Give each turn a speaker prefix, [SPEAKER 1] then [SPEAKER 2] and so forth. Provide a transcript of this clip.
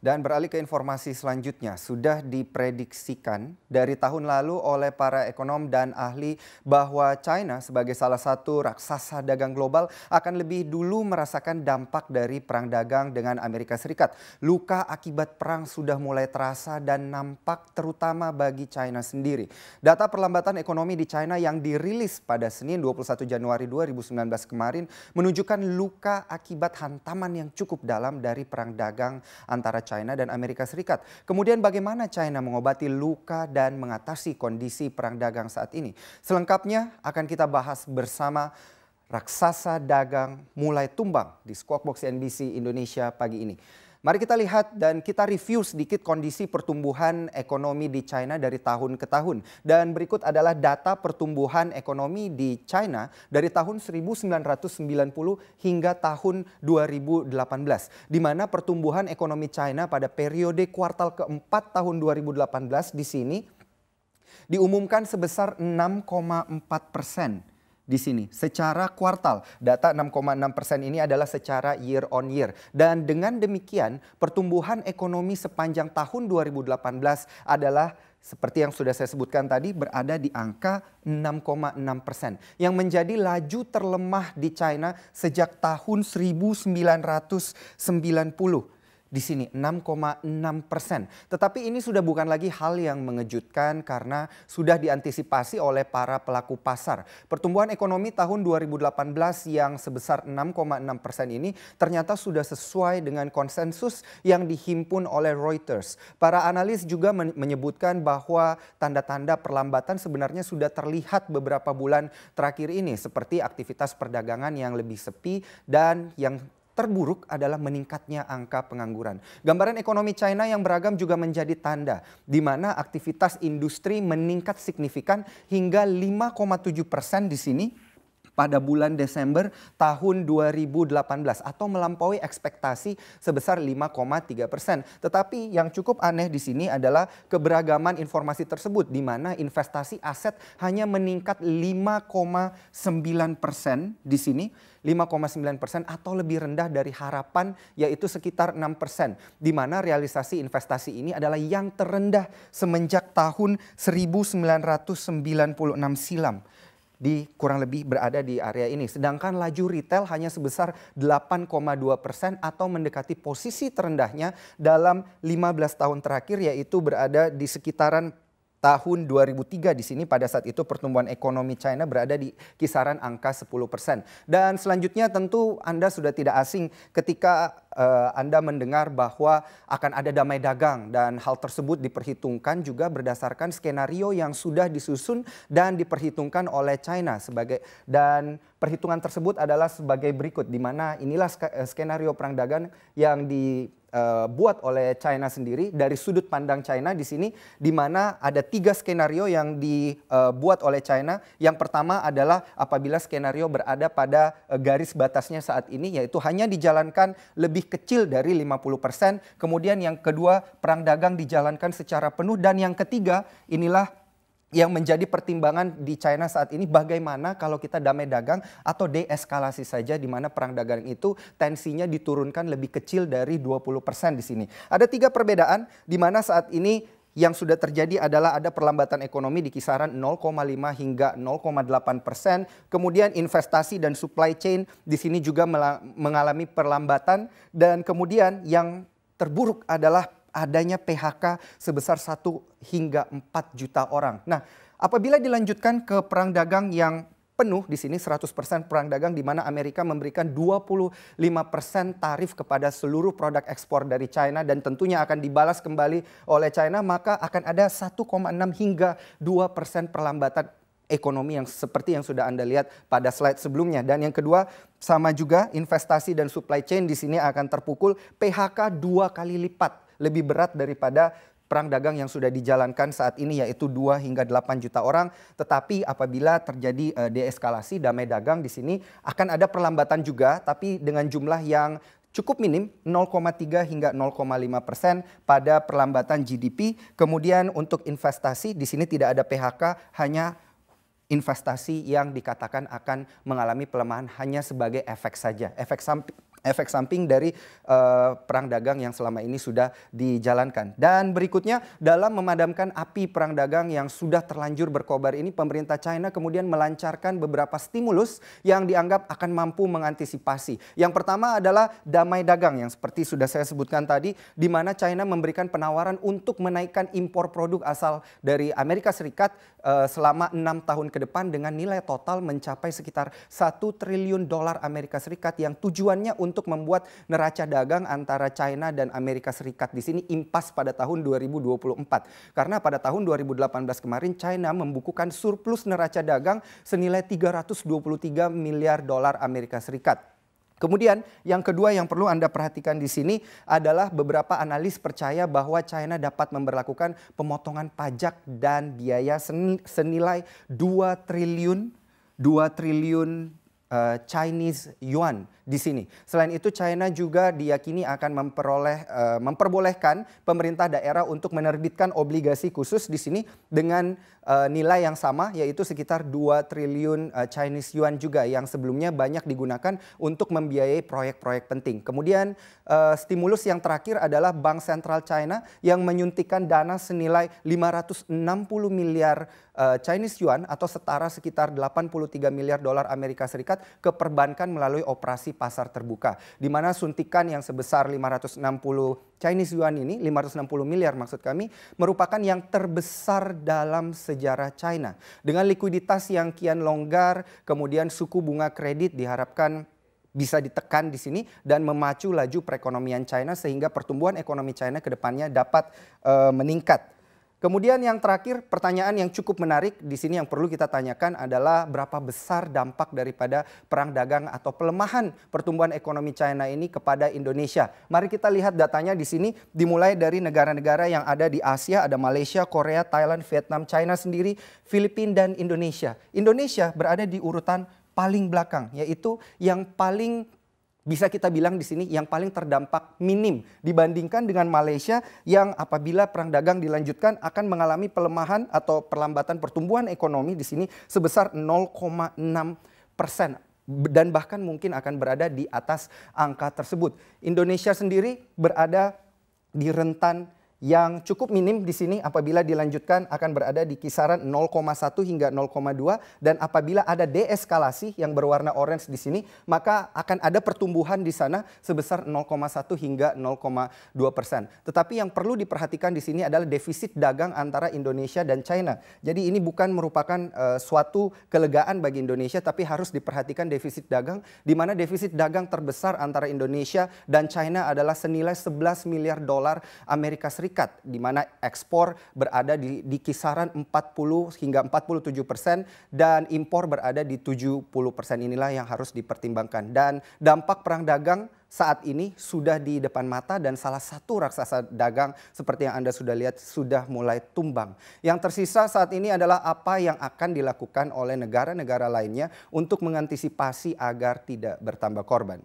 [SPEAKER 1] Dan beralih ke informasi selanjutnya, sudah diprediksikan dari tahun lalu oleh para ekonom dan ahli bahwa China sebagai salah satu raksasa dagang global akan lebih dulu merasakan dampak dari perang dagang dengan Amerika Serikat. Luka akibat perang sudah mulai terasa dan nampak terutama bagi China sendiri. Data perlambatan ekonomi di China yang dirilis pada Senin 21 Januari 2019 kemarin menunjukkan luka akibat hantaman yang cukup dalam dari perang dagang antara China dan Amerika Serikat. Kemudian bagaimana China mengobati luka dan mengatasi kondisi perang dagang saat ini? Selengkapnya akan kita bahas bersama raksasa dagang mulai tumbang di Squawk Box CNBC Indonesia pagi ini. Mari kita lihat dan kita review sedikit kondisi pertumbuhan ekonomi di China dari tahun ke tahun. Dan berikut adalah data pertumbuhan ekonomi di China dari tahun 1990 hingga tahun 2018. Di mana pertumbuhan ekonomi China pada periode kuartal keempat tahun 2018 di sini diumumkan sebesar 6,4%. Di sini secara kuartal, data 6,6% ini adalah secara year on year. Dan dengan demikian pertumbuhan ekonomi sepanjang tahun 2018 adalah seperti yang sudah saya sebutkan tadi berada di angka 6,6%. Yang menjadi laju terlemah di China sejak tahun 1990. Di sini 6,6%. Tetapi ini sudah bukan lagi hal yang mengejutkan karena sudah diantisipasi oleh para pelaku pasar. Pertumbuhan ekonomi tahun 2018 yang sebesar 6,6% ini ternyata sudah sesuai dengan konsensus yang dihimpun oleh Reuters. Para analis juga menyebutkan bahwa tanda-tanda perlambatan sebenarnya sudah terlihat beberapa bulan terakhir ini, seperti aktivitas perdagangan yang lebih sepi dan yang terburuk adalah meningkatnya angka pengangguran. Gambaran ekonomi China yang beragam juga menjadi tanda di mana aktivitas industri meningkat signifikan hingga 5,7% di sini pada bulan Desember tahun 2018 atau melampaui ekspektasi sebesar 5,3%. Tetapi yang cukup aneh di sini adalah keberagaman informasi tersebut di mana investasi aset hanya meningkat 5,9% di sini. 5,9% atau lebih rendah dari harapan yaitu sekitar 6%. Di mana realisasi investasi ini adalah yang terendah semenjak tahun 1996 silam. Di kurang lebih berada di area ini. Sedangkan laju retail hanya sebesar 8,2% atau mendekati posisi terendahnya dalam 15 tahun terakhir yaitu berada di sekitaran tahun 2003 di sini. Pada saat itu pertumbuhan ekonomi China berada di kisaran angka 10%. Dan selanjutnya tentu Anda sudah tidak asing ketika Anda mendengar bahwa akan ada damai dagang dan hal tersebut diperhitungkan juga berdasarkan skenario yang sudah disusun dan diperhitungkan oleh China dan perhitungan tersebut adalah sebagai berikut di mana inilah skenario perang dagang yang dibuat oleh China sendiri dari sudut pandang China di sini di mana ada 3 skenario yang dibuat oleh China. Yang pertama adalah apabila skenario berada pada garis batasnya saat ini yaitu hanya dijalankan lebih kecil dari 50%. Kemudian yang kedua perang dagang dijalankan secara penuh dan yang ketiga inilah yang menjadi pertimbangan di China saat ini bagaimana kalau kita damai dagang atau deeskalasi saja di mana perang dagang itu tensinya diturunkan lebih kecil dari 20% di sini. Ada 3 perbedaan di mana saat ini yang sudah terjadi adalah ada perlambatan ekonomi di kisaran 0,5 hingga 0,8%. Kemudian investasi dan supply chain di sini juga mengalami perlambatan. Dan kemudian yang terburuk adalah adanya PHK sebesar 1 hingga 4 juta orang. Nah, apabila dilanjutkan ke perang dagang yang penuh di sini 100% perang dagang di mana Amerika memberikan 25% tarif kepada seluruh produk ekspor dari China dan tentunya akan dibalas kembali oleh China, maka akan ada 1,6 hingga 2% perlambatan ekonomi yang seperti yang sudah Anda lihat pada slide sebelumnya. Dan yang kedua sama juga investasi dan supply chain di sini akan terpukul PHK 2 kali lipat lebih berat daripada perang dagang yang sudah dijalankan saat ini yaitu 2 hingga 8 juta orang. Tetapi apabila terjadi deeskalasi damai dagang di sini akan ada perlambatan juga tapi dengan jumlah yang cukup minim 0,3 hingga 0,5% pada perlambatan GDP. Kemudian untuk investasi di sini tidak ada PHK, hanya investasi yang dikatakan akan mengalami pelemahan hanya sebagai efek saja. efek samping dari perang dagang yang selama ini sudah dijalankan. Dan berikutnya, dalam memadamkan api perang dagang yang sudah terlanjur berkobar ini, pemerintah China kemudian melancarkan beberapa stimulus yang dianggap akan mampu mengantisipasi. Yang pertama adalah damai dagang yang seperti sudah saya sebutkan tadi, di mana China memberikan penawaran untuk menaikkan impor produk asal dari Amerika Serikat selama 6 tahun ke depan dengan nilai total mencapai sekitar 1 triliun dolar Amerika Serikat yang tujuannya untuk membuat neraca dagang antara China dan Amerika Serikat di sini impas pada tahun 2024. Karena pada tahun 2018 kemarin China membukukan surplus neraca dagang senilai 323 miliar dolar Amerika Serikat. Kemudian yang kedua yang perlu Anda perhatikan di sini adalah beberapa analis percaya bahwa China dapat memberlakukan pemotongan pajak dan biaya senilai 2 triliun Chinese yuan di sini. Selain itu China juga diyakini akan memperbolehkan pemerintah daerah untuk menerbitkan obligasi khusus di sini dengan nilai yang sama, yaitu sekitar 2 triliun Chinese yuan juga yang sebelumnya banyak digunakan untuk membiayai proyek-proyek penting. Kemudian stimulus yang terakhir adalah Bank Sentral China yang menyuntikkan dana senilai 560 miliar Chinese yuan atau setara sekitar 83 miliar dolar Amerika Serikat ke perbankan melalui operasi pasar terbuka, di mana suntikan yang sebesar 560 Chinese yuan ini, 560 miliar maksud kami, merupakan yang terbesar dalam sejarah China. Dengan likuiditas yang kian longgar, kemudian suku bunga kredit diharapkan bisa ditekan di sini dan memacu laju perekonomian China sehingga pertumbuhan ekonomi China ke depannya dapat meningkat. Kemudian yang terakhir, pertanyaan yang cukup menarik di sini yang perlu kita tanyakan adalah berapa besar dampak daripada perang dagang atau pelemahan pertumbuhan ekonomi China ini kepada Indonesia. Mari kita lihat datanya di sini, dimulai dari negara-negara yang ada di Asia, ada Malaysia, Korea, Thailand, Vietnam, China sendiri, Filipina dan Indonesia. Indonesia berada di urutan paling belakang, yaitu yang paling bisa kita bilang di sini yang paling terdampak minim dibandingkan dengan Malaysia yang apabila perang dagang dilanjutkan akan mengalami pelemahan atau perlambatan pertumbuhan ekonomi di sini sebesar 0,6% dan bahkan mungkin akan berada di atas angka tersebut. Indonesia sendiri berada di rentan yang cukup minim di sini apabila dilanjutkan akan berada di kisaran 0,1 hingga 0,2 dan apabila ada deeskalasi yang berwarna orange di sini maka akan ada pertumbuhan di sana sebesar 0,1 hingga 0,2%. Tetapi yang perlu diperhatikan di sini adalah defisit dagang antara Indonesia dan China. Jadi ini bukan merupakan suatu kelegaan bagi Indonesia tapi harus diperhatikan defisit dagang di mana defisit dagang terbesar antara Indonesia dan China adalah senilai 11 miliar dolar Amerika Serikat. Di mana ekspor berada di kisaran 40 hingga 47% dan impor berada di 70%. Inilah yang harus dipertimbangkan. Dan dampak perang dagang saat ini sudah di depan mata dan salah satu raksasa dagang seperti yang Anda sudah lihat sudah mulai tumbang. Yang tersisa saat ini adalah apa yang akan dilakukan oleh negara-negara lainnya untuk mengantisipasi agar tidak bertambah korban.